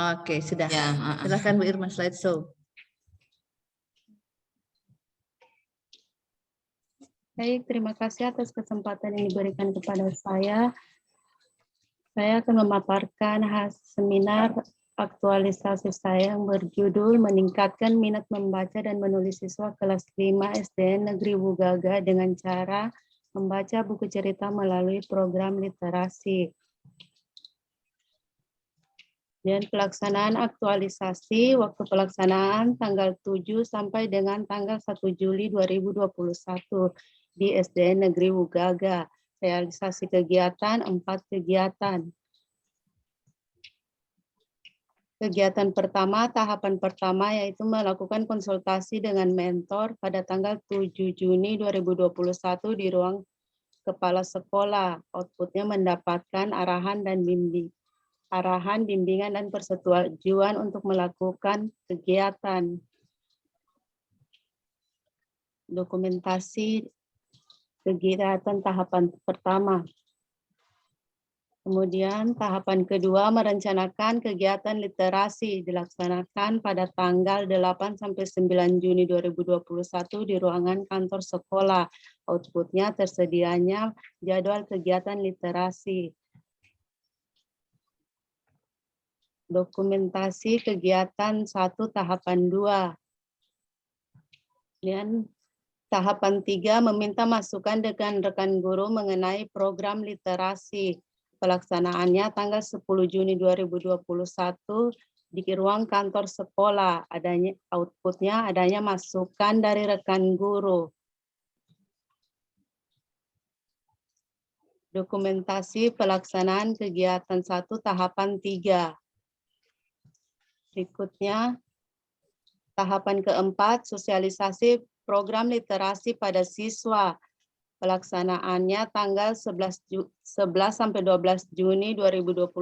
Oke, sudah. Ya, Silakan Bu Irma slideshow. Baik, terima kasih atas kesempatan yang diberikan kepada saya. Saya akan memaparkan hasil seminar aktualisasi saya yang berjudul Meningkatkan Minat Membaca dan Menulis Siswa Kelas 5 SDN Negeri Wugaga dengan cara membaca buku cerita melalui program literasi. Dan pelaksanaan aktualisasi, waktu pelaksanaan tanggal 7 sampai dengan tanggal 1 Juli 2021 di SDN Negeri Wugaga. Realisasi kegiatan 4 kegiatan. Kegiatan pertama, tahapan pertama yaitu melakukan konsultasi dengan mentor pada tanggal 7 Juni 2021 di ruang kepala sekolah. Outputnya mendapatkan arahan, bimbingan, dan persetujuan untuk melakukan kegiatan. Dokumentasi kegiatan tahapan pertama. Kemudian tahapan kedua merencanakan kegiatan literasi dilaksanakan pada tanggal 8 sampai 9 Juni 2021 di ruangan kantor sekolah. Outputnya tersedianya jadwal kegiatan literasi. Dokumentasi kegiatan 1 tahapan 2. Dan tahapan 3 meminta masukan dengan rekan guru mengenai program literasi. Pelaksanaannya tanggal 10 Juni 2021 di ruang kantor sekolah. Outputnya adanya masukan dari rekan guru. Dokumentasi pelaksanaan kegiatan 1 tahapan 3. Berikutnya, tahapan keempat, sosialisasi program literasi pada siswa. Pelaksanaannya tanggal 11 sampai 12 Juni 2021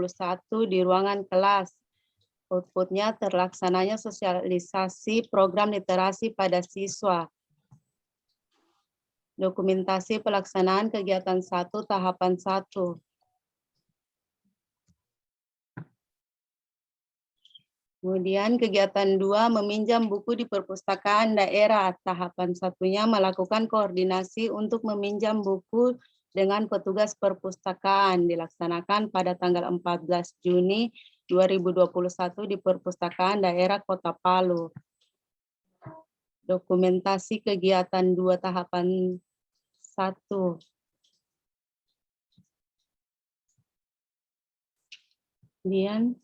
di ruangan kelas. Outputnya terlaksananya sosialisasi program literasi pada siswa. Dokumentasi pelaksanaan kegiatan 1 tahapan 1. Kemudian kegiatan 2 meminjam buku di perpustakaan daerah. Tahapan 1-nya melakukan koordinasi untuk meminjam buku dengan petugas perpustakaan dilaksanakan pada tanggal 14 Juni 2021 di perpustakaan daerah Kota Palu. Dokumentasi kegiatan 2 tahapan 1. Kemudian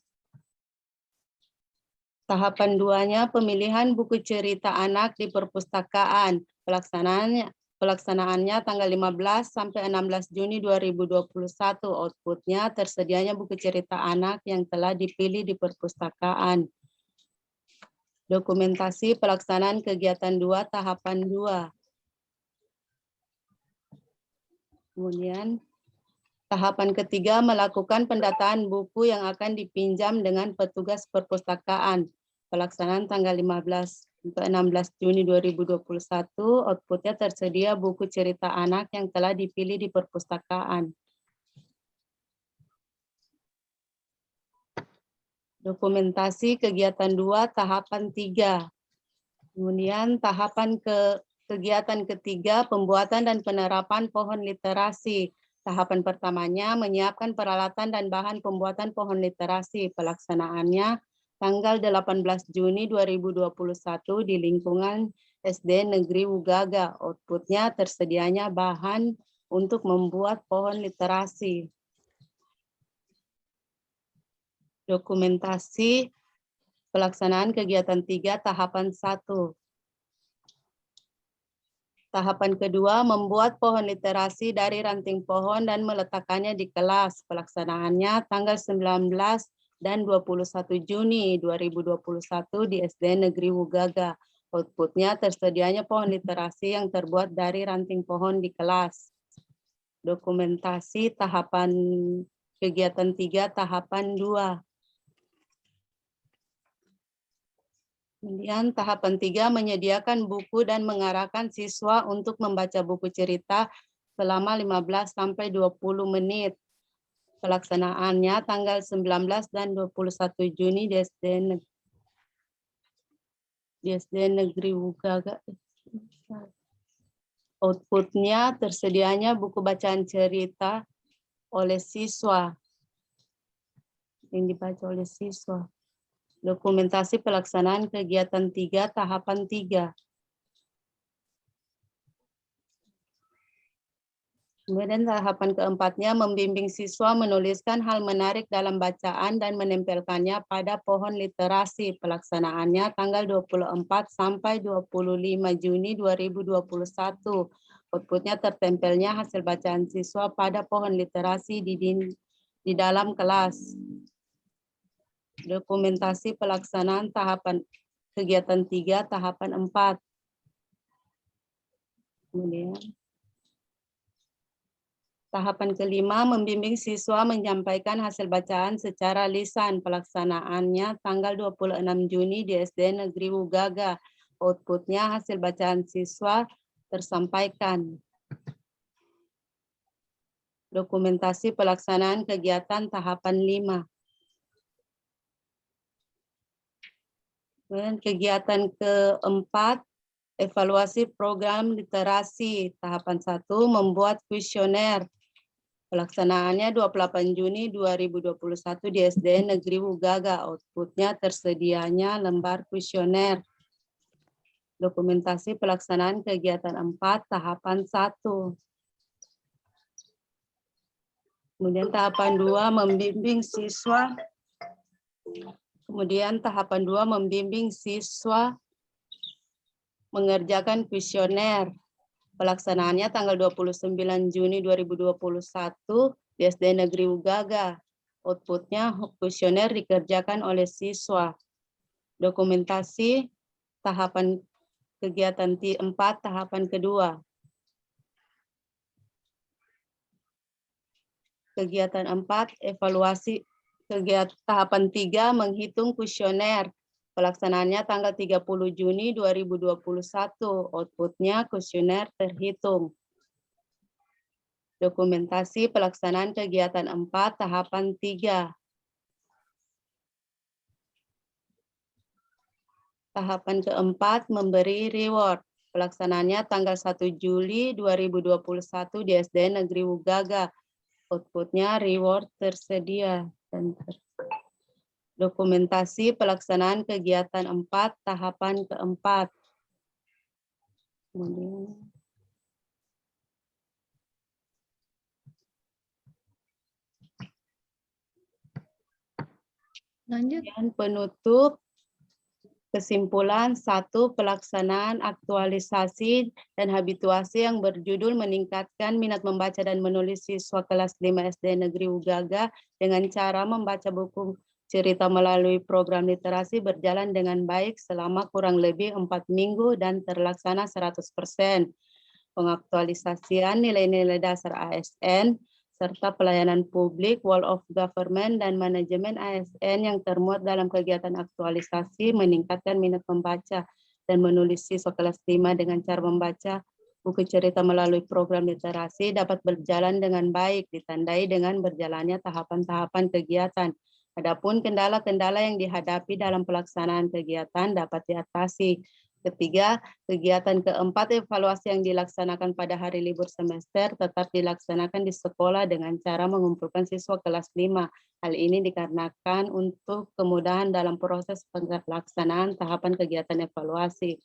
tahapan 2-nya pemilihan buku cerita anak di perpustakaan. Pelaksanaannya tanggal 15 sampai 16 Juni 2021. Outputnya tersedianya buku cerita anak yang telah dipilih di perpustakaan. Dokumentasi pelaksanaan kegiatan 2 tahapan 2. Kemudian tahapan ketiga melakukan pendataan buku yang akan dipinjam dengan petugas perpustakaan. Pelaksanaan tanggal 15 sampai 16 Juni 2021, outputnya tersedia buku cerita anak yang telah dipilih di perpustakaan. Dokumentasi kegiatan 2 tahapan 3. Kemudian tahapan kegiatan ketiga pembuatan dan penerapan pohon literasi. Tahapan pertamanya menyiapkan peralatan dan bahan pembuatan pohon literasi. Pelaksanaannya tanggal 18 Juni 2021 di lingkungan SD Negeri Wugaga. Outputnya tersedianya bahan untuk membuat pohon literasi. Dokumentasi pelaksanaan kegiatan 3 tahapan 1. Tahapan kedua, membuat pohon literasi dari ranting pohon dan meletakkannya di kelas. Pelaksanaannya tanggal 19 dan 21 Juni 2021 di SD Negeri Wugaga. Outputnya tersedianya pohon literasi yang terbuat dari ranting pohon di kelas. Dokumentasi tahapan kegiatan 3 tahapan 2. Kemudian tahapan 3 menyediakan buku dan mengarahkan siswa untuk membaca buku cerita selama 15 sampai 20 menit. Pelaksanaannya tanggal 19 dan 21 Juni di SD Negeri Wugaga. Outputnya tersedianya buku bacaan cerita oleh siswa yang dibaca oleh siswa. Dokumentasi pelaksanaan kegiatan 3 tahapan 3. Kemudian tahapan keempatnya membimbing siswa menuliskan hal menarik dalam bacaan dan menempelkannya pada pohon literasi. Pelaksanaannya tanggal 24 sampai 25 Juni 2021. Outputnya tertempelnya hasil bacaan siswa pada pohon literasi di dalam kelas. Dokumentasi pelaksanaan tahapan kegiatan 3 tahapan 4. Kemudian tahapan kelima, membimbing siswa menyampaikan hasil bacaan secara lisan. Pelaksanaannya tanggal 26 Juni di SD Negeri Wugaga. Outputnya hasil bacaan siswa tersampaikan. Dokumentasi pelaksanaan kegiatan tahapan 5. Kemudian kegiatan keempat, evaluasi program literasi. Tahapan 1, membuat kuesioner. Pelaksanaannya 28 Juni 2021 di SD Negeri Wugaga. Outputnya tersedianya lembar kuesioner. Dokumentasi pelaksanaan kegiatan 4 tahapan 1. Kemudian tahapan 2 membimbing siswa. Kemudian tahapan 2 membimbing siswa mengerjakan kuesioner. Pelaksanaannya tanggal 29 Juni 2021 di SD Negeri Wugaga. Outputnya kuesioner dikerjakan oleh siswa. Dokumentasi tahapan kegiatan 4 tahapan kedua. Kegiatan 4 evaluasi kegiatan tahapan 3 menghitung kuesioner. Pelaksanaannya tanggal 30 Juni 2021. Outputnya kuesioner terhitung. Dokumentasi pelaksanaan kegiatan 4 tahapan 3. Tahapan keempat memberi reward. Pelaksanaannya tanggal 1 Juli 2021 di SD Negeri Wugaga. Outputnya reward tersedia. Dokumentasi pelaksanaan kegiatan 4 tahapan keempat. Lanjut. Dan penutup kesimpulan 1, pelaksanaan aktualisasi dan habituasi yang berjudul meningkatkan minat membaca dan menulis siswa kelas 5 SD Negeri Wugaga dengan cara membaca buku cerita melalui program literasi berjalan dengan baik selama kurang lebih 4 minggu dan terlaksana 100%. Pengaktualisasian nilai-nilai dasar ASN serta pelayanan publik, wall of government, dan manajemen ASN yang termuat dalam kegiatan aktualisasi meningkatkan minat membaca dan menulis siswa kelas 5 dengan cara membaca buku cerita melalui program literasi dapat berjalan dengan baik, ditandai dengan berjalannya tahapan-tahapan kegiatan. Adapun kendala-kendala yang dihadapi dalam pelaksanaan kegiatan dapat diatasi. Ketiga, kegiatan keempat evaluasi yang dilaksanakan pada hari libur semester tetap dilaksanakan di sekolah dengan cara mengumpulkan siswa kelas 5. Hal ini dikarenakan untuk kemudahan dalam proses pelaksanaan tahapan kegiatan evaluasi.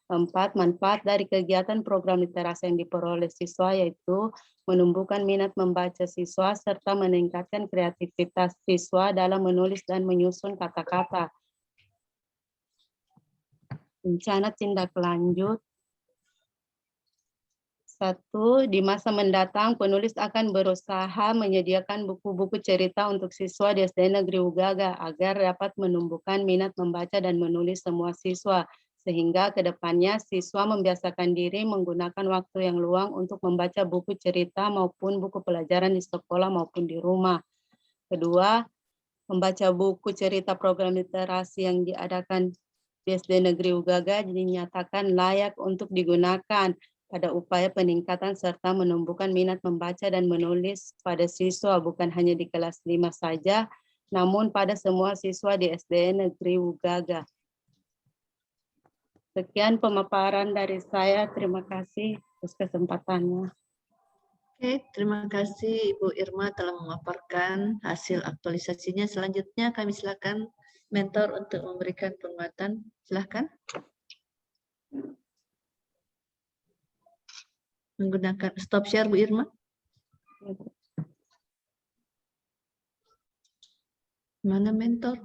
4, manfaat dari kegiatan program literasi yang diperoleh siswa yaitu menumbuhkan minat membaca siswa serta meningkatkan kreativitas siswa dalam menulis dan menyusun kata-kata. Rencana tindak lanjut. 1. Di masa mendatang, penulis akan berusaha menyediakan buku-buku cerita untuk siswa di SD Negeri Wugaga agar dapat menumbuhkan minat membaca dan menulis semua siswa, sehingga ke depannya siswa membiasakan diri menggunakan waktu yang luang untuk membaca buku cerita maupun buku pelajaran di sekolah maupun di rumah. Kedua, membaca buku cerita program literasi yang diadakan di SD Negeri Wugaga dinyatakan layak untuk digunakan. pada upaya peningkatan serta menumbuhkan minat membaca dan menulis pada siswa bukan hanya di kelas 5 saja, namun pada semua siswa di SDN Negeri Wugaga. Sekian pemaparan dari saya. Terima kasih atas kesempatannya. Oke, terima kasih Ibu Irma telah memaparkan hasil aktualisasinya. Selanjutnya kami silakan mentor untuk memberikan penguatan. Silakan. Menggunakan stop share Bu Irma. Mana mentor?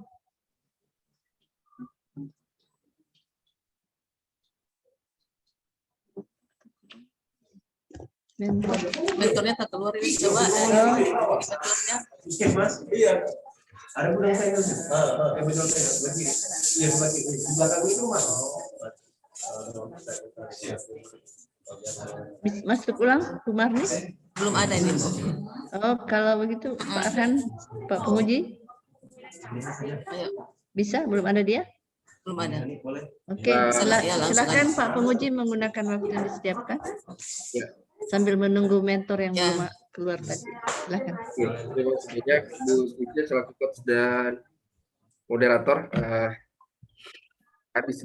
Mentornya tak keluar ini coba mentornya. Mas, iya. Ada budaya saya kan? Betul saya. Iya, di belakang itu Mas. Masuk ulang, Bu Marni? Belum ada ini. Oh, kalau begitu Pak Arhan, Pak Penguji? Ayo, Bisa? Belum ada dia? belum ada. Oke, silakan Pak Penguji menggunakan waktu yang disediakan. Sambil menunggu mentor yang belum keluar tadi. Silakan. Terima kasih banyak Bu Suja selaku coach dan moderator. Habis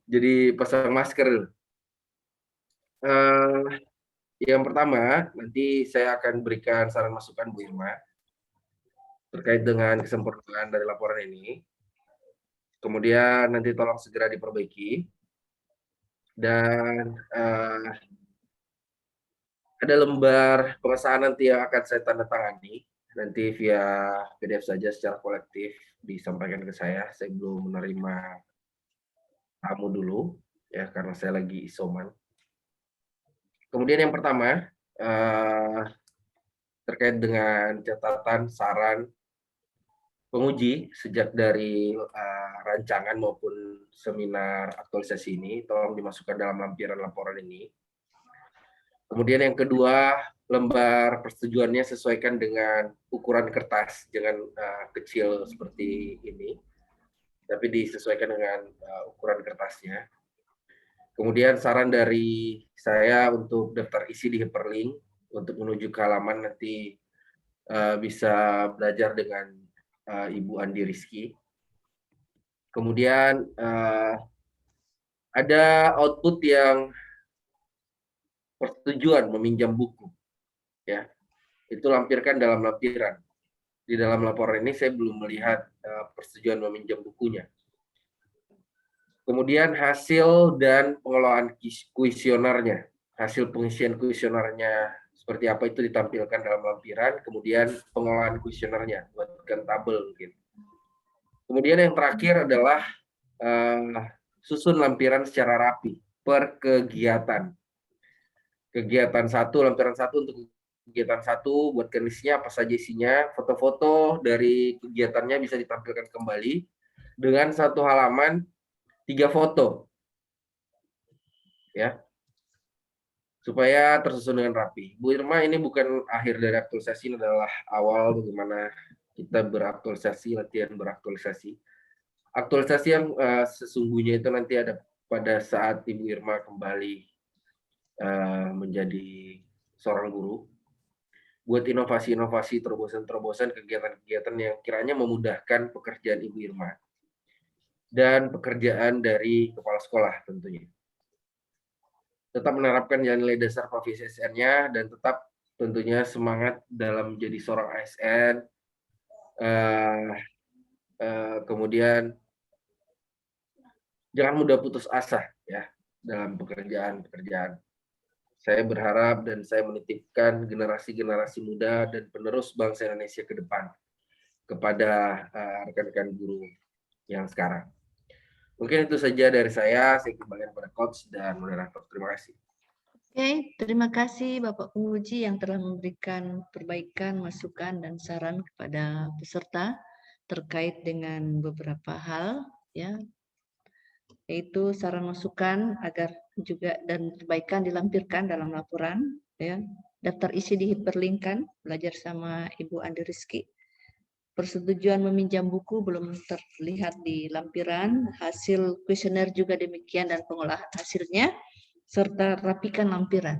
jadi pasang masker. Yang pertama, nanti saya akan berikan saran masukan Bu Irma terkait dengan kesempurnaan dari laporan ini. Kemudian nanti tolong segera diperbaiki. Dan ada lembar pengesahan nanti yang akan saya tanda tangani. Nanti via PDF saja secara kolektif disampaikan ke saya. Saya belum menerima tamu dulu, ya karena saya lagi isoman. Kemudian yang pertama, terkait dengan catatan, saran, penguji sejak dari rancangan maupun seminar aktualisasi ini, tolong dimasukkan dalam lampiran laporan ini. Kemudian yang kedua, lembar persetujuannya sesuaikan dengan ukuran kertas, jangan kecil seperti ini, tapi disesuaikan dengan ukuran kertasnya. Kemudian saran dari saya untuk daftar isi di hyperlink untuk menuju ke halaman nanti bisa belajar dengan Ibu Andi Rizky. Kemudian ada output yang persetujuan meminjam buku, ya itu lampirkan dalam lampiran. Di dalam laporan ini saya belum melihat persetujuan meminjam bukunya. Kemudian hasil dan pengelolaan kuesionernya, hasil pengisian kuesionernya seperti apa itu ditampilkan dalam lampiran. Kemudian pengelolaan kuesionernya, buatkan tabel mungkin. Kemudian yang terakhir adalah susun lampiran secara rapi per kegiatan. Kegiatan 1, lampiran 1 untuk kegiatan 1, buatkan listnya apa saja isinya, foto-foto dari kegiatannya bisa ditampilkan kembali dengan satu halaman 3 foto, ya, supaya tersusun dengan rapi. Bu Irma, ini bukan akhir dari aktualisasi, ini adalah awal bagaimana kita beraktualisasi, latihan beraktualisasi. Aktualisasi yang sesungguhnya itu nanti ada pada saat Ibu Irma kembali menjadi seorang guru, buat inovasi-inovasi, terobosan-terobosan, kegiatan-kegiatan yang kiranya memudahkan pekerjaan Ibu Irma dan pekerjaan dari kepala sekolah tentunya. Tetap menerapkan nilai dasar profesi ASN-nya dan tetap tentunya semangat dalam menjadi seorang ASN. Kemudian jangan mudah putus asa ya dalam pekerjaan. Saya berharap dan saya menitipkan generasi-generasi muda dan penerus bangsa Indonesia ke depan kepada rekan-rekan guru yang sekarang. Mungkin itu saja dari saya kembalikan pada coach dan moderator. Terima kasih. Oke, terima kasih Bapak Penguji yang telah memberikan perbaikan, masukan, dan saran kepada peserta terkait dengan beberapa hal, ya, yaitu saran masukan agar juga dan perbaikan dilampirkan dalam laporan, ya, daftar isi dihiperlinkkan, belajar sama Ibu Andi Rizky. Persetujuan meminjam buku belum terlihat di lampiran, hasil kuesioner juga demikian dan pengolahan hasilnya. serta rapikan lampiran.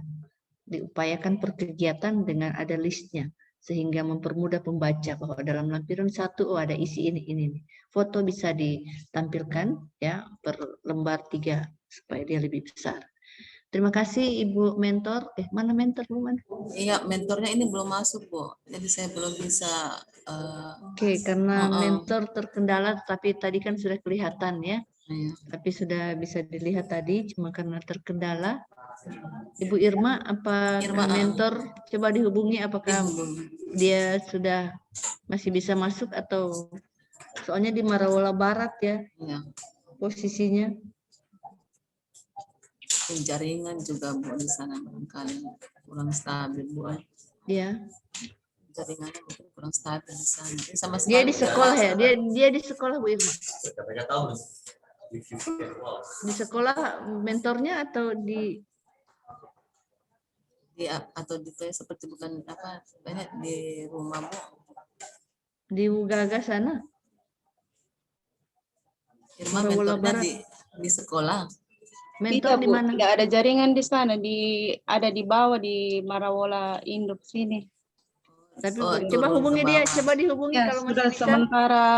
Diupayakan per kegiatan dengan ada listnya, sehingga mempermudah pembaca bahwa dalam lampiran 1 ada isi ini. Foto bisa ditampilkan ya per lembar 3 supaya dia lebih besar. Terima kasih Ibu Mentor. Mana mentor Bu? Iya, mentornya ini belum masuk, Bu. Jadi saya belum bisa. Oke, karena mentor terkendala, tapi tadi kan sudah kelihatan ya. Iya. Tapi sudah bisa dilihat tadi, cuma karena terkendala. Ibu Irma, apa mentor coba dihubungi, apakah dia sudah masih bisa masuk atau soalnya di Marawola Barat ya, Iya. posisinya. Jaringan juga Bu di sana barangkali kurang stabil, Bu. Iya. Jaringannya mungkin kurang stabil di sana. Sama Dia di sekolah ya, dia di sekolah Bu Irma. Di sekolah mentornya atau di atau di seperti bukan apa banyak di rumah, Bu. Di Ugaga sana? Irma mentornya di sekolah. Mentor Tidak, di Bu. mana? Tidak ada jaringan di sana, ada di bawah di Marawola Induk sini. Tapi coba hubungi dia, coba dihubungi Ya, kalau sudah masih bisa. sementara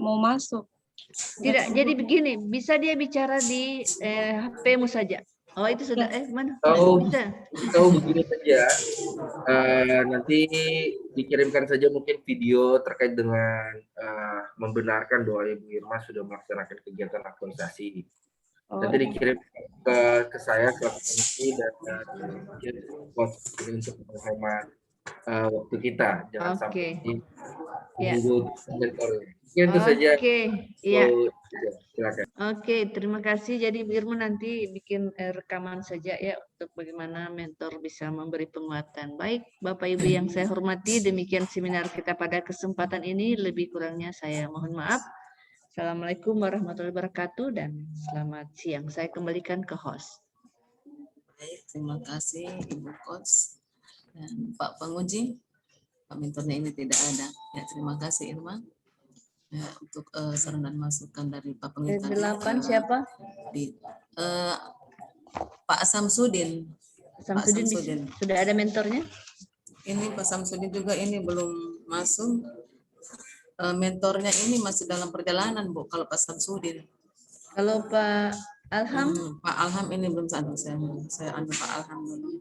mau masuk. Tidak, jadi begini, bisa dia bicara di HP-mu saja. Oh itu sudah, mana? Bisa. Tahu begini saja, nanti dikirimkan saja mungkin video terkait dengan membenarkan bahwa Ibu Irma sudah melaksanakan kegiatan aktualisasi. Nanti dikirim ke saya ke komisi dan untuk menghemat waktu kita, jangan sampai menunggu mentor. Itu saja. Iya. Silakan. Oke, terima kasih. Jadi Bu Irma nanti bikin rekaman saja ya untuk bagaimana mentor bisa memberi penguatan. Baik, Bapak Ibu yang saya hormati, demikian seminar kita pada kesempatan ini. Lebih kurangnya saya mohon maaf. Assalamualaikum warahmatullahi wabarakatuh dan selamat siang. Saya kembalikan ke host. Baik, terima kasih Ibu Coach dan Pak Penguji. Pak mentornya ini tidak ada. Ya, terima kasih Irma. Ya, untuk saran dan masukan dari Pak Penguji. 8 siapa? Pak Samsudin. Samsudin. Sudah ada mentornya? Ini Pak Samsudin juga ini belum masuk. Mentornya ini masih dalam perjalanan, Bu, kalau Pak Samsudin. Kalau Pak Alham? Pak Alham ini belum ada. Saya ambil Pak Alham dulu.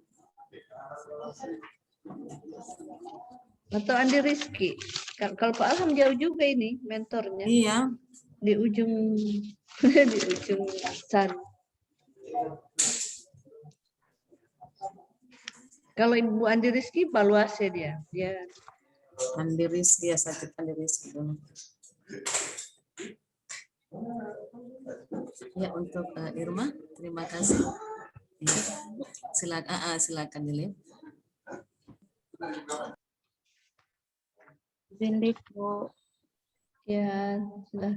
Atau Andi Rizky. Kalau Pak Alham jauh juga ini mentornya. Iya. Di ujung di ujung sana. Kalau Ibu Andi Rizky evaluasi dia. Andi Rizky, ya sakit Andi Rizky dulu. Ya, untuk Irma, terima kasih. Ya. Silakan Lili. Zindik, Bu. Ya, sudah.